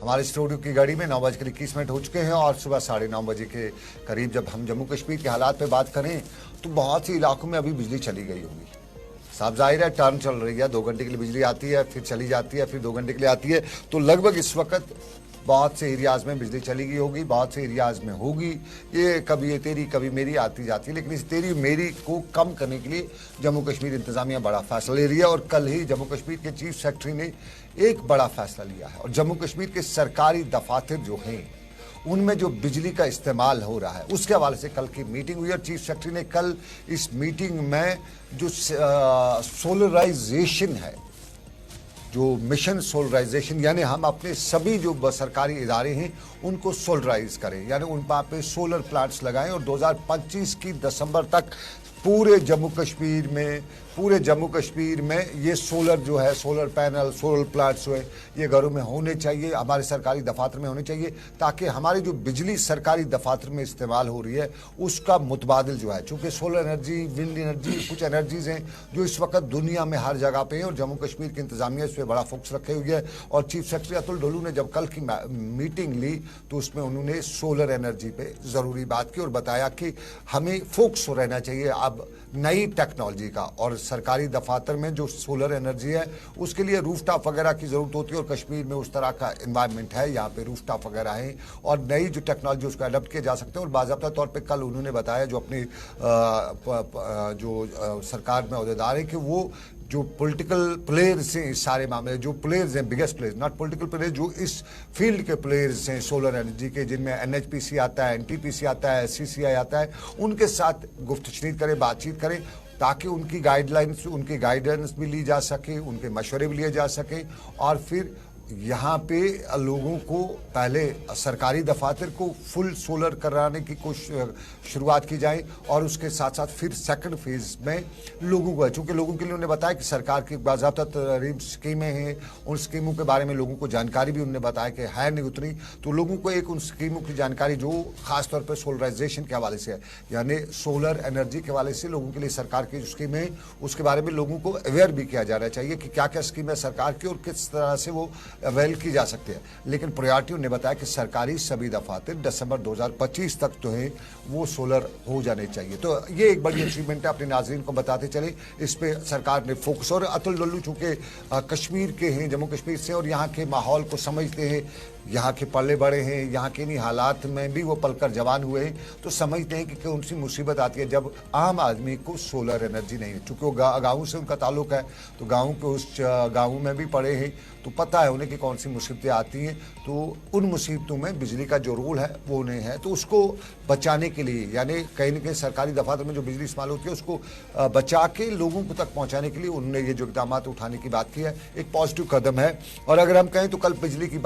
हमारे स्टूडियो की घड़ी में 9:21 हो चुके हैं और सुबह 9:30 के करीब जब हम जम्मू कश्मीर के हालात पे बात करें तो बहुत से इलाकों में अभी बिजली चली गई होगी। साफ जाहिर है टर्न चल रही है, 2 घंटे के लिए बिजली आती है, फिर चली जाती है, फिर 2 घंटे के लिए आती है। तो लगभग इस वक्त बहुत से एरियाज़ में बिजली चली गई होगी, बहुत से एरियाज़ में होगी। ये कभी ये तेरी कभी मेरी आती जाती है, लेकिन इस तेरी मेरी को कम करने के लिए जम्मू कश्मीर इंतजामिया बड़ा फैसला ले रही है। और कल ही जम्मू कश्मीर के चीफ सेक्रेटरी ने एक बड़ा फैसला लिया है और जम्मू कश्मीर के सरकारी दफातर जो हैं उनमें जो बिजली का इस्तेमाल हो रहा है उसके हवाले से कल की मीटिंग हुई और चीफ सेक्रेटरी ने कल इस मीटिंग में जो सोलराइजेशन है, जो मिशन सोलराइजेशन, यानी हम अपने सभी जो सरकारी इदारे हैं उनको सोलराइज करें, यानी उन पे सोलर प्लांट्स लगाएं और 2025 की दिसंबर तक पूरे जम्मू कश्मीर में ये सोलर जो है, सोलर पैनल, सोलर प्लांट्स जो है ये घरों में होने चाहिए, हमारे सरकारी दफातर में होने चाहिए, ताकि हमारी जो बिजली सरकारी दफातर में इस्तेमाल हो रही है उसका मुतबादिल जो है, चूँकि सोलर एनर्जी, विंड एनर्जी कुछ एनर्जीज़ हैं जो इस वक्त दुनिया में हर जगह पे हैं और जम्मू कश्मीर की इंतजामिया इस पर बड़ा फोकस रखे हुई है। और चीफ सेक्रेटरी अतुल डोलू ने जब कल की मीटिंग ली तो उसमें उन्होंने सोलर एनर्जी पे ज़रूरी बात की और बताया कि हमें फोकस रहना चाहिए अब नई टेक्नोलॉजी का, और सरकारी दफातर में जो सोलर एनर्जी है उसके लिए रूफटॉप वगैरह की ज़रूरत होती है और कश्मीर में उस तरह का इन्वायरमेंट है, यहाँ पे रूफटॉप वगैरह हैं और नई जो टेक्नोलॉजी उसको अडॉप्ट किया जा सकते हैं। और बाज़ाब्ता तौर पे कल उन्होंने बताया जो अपने सरकार में अहदेदार हैं कि वो जो पॉलिटिकल प्लेयर्स हैं इस सारे मामले, जो प्लेयर्स हैं, biggest players, not political players, जो इस फील्ड के प्लेयर्स हैं सोलर एनर्जी के, जिनमें एनएचपीसी आता है, एनटीपीसी आता है, एससीसीआई आता है, उनके साथ गुफ्तशनीद करें, बातचीत करें ताकि उनकी गाइडलाइंस, उनकी गाइडेंस भी ली जा सके, उनके मशवरे भी लिए जा सके और फिर यहाँ पे लोगों को पहले सरकारी दफातर को फुल सोलर कराने की शुरुआत की जाए और उसके साथ साथ फिर सेकंड फेज में लोगों को, चूँकि लोगों के लिए उन्होंने बताया कि सरकार की बाज़ाब्ता तरीब स्कीमें हैं, उन स्कीमों के बारे में लोगों को जानकारी भी उन्होंने बताया कि है नहीं उतनी, तो लोगों को एक उन स्कीमों की जानकारी जो ख़ास तौर पर सोलराइजेशन के हवाले से है, यानी सोलर एनर्जी के हवाले से लोगों के लिए सरकार की जो स्कीमें हैं उसके बारे में लोगों को अवेयर भी किया जाना चाहिए कि क्या क्या स्कीम है सरकार की और किस तरह से वो अवेल की जा सकती है। लेकिन प्रायोरिटी ने बताया कि सरकारी सभी दफातर दिसंबर 2025 तक तो है वो सोलर हो जाने चाहिए। तो ये एक बड़ी अचीवमेंट है, अपने नाज़रीन को बताते चले, इस पे सरकार ने फोकस। और अतुल डोलू चूँकि कश्मीर के हैं, जम्मू कश्मीर से, और यहाँ के माहौल को समझते हैं, यहाँ के पले बड़े हैं, यहाँ के इन्हीं हालात में भी वो पलकर जवान हुए हैं, तो समझते हैं कि कौन सी मुसीबत आती है जब आम आदमी को सोलर एनर्जी नहीं है। चूँकि वो गाँव से उनका ताल्लुक है तो गाँव के उस गाँव में भी पड़े हैं तो पता है उन्हें कि कौन सी मुसीबतें आती हैं। तो उन मुसीबतों में बिजली का जो रोल है वो नहीं है, तो उसको बचाने के लिए, यानी कहीं ना कहीं सरकारी दफातर में जो बिजली इस्तेमाल होती है उसको बचा के लोगों को तक पहुँचाने के लिए उन्होंने ये जो इक़दाम उठाने की बात की है, एक पॉजिटिव कदम है। और अगर हम कहें तो कल बिजली की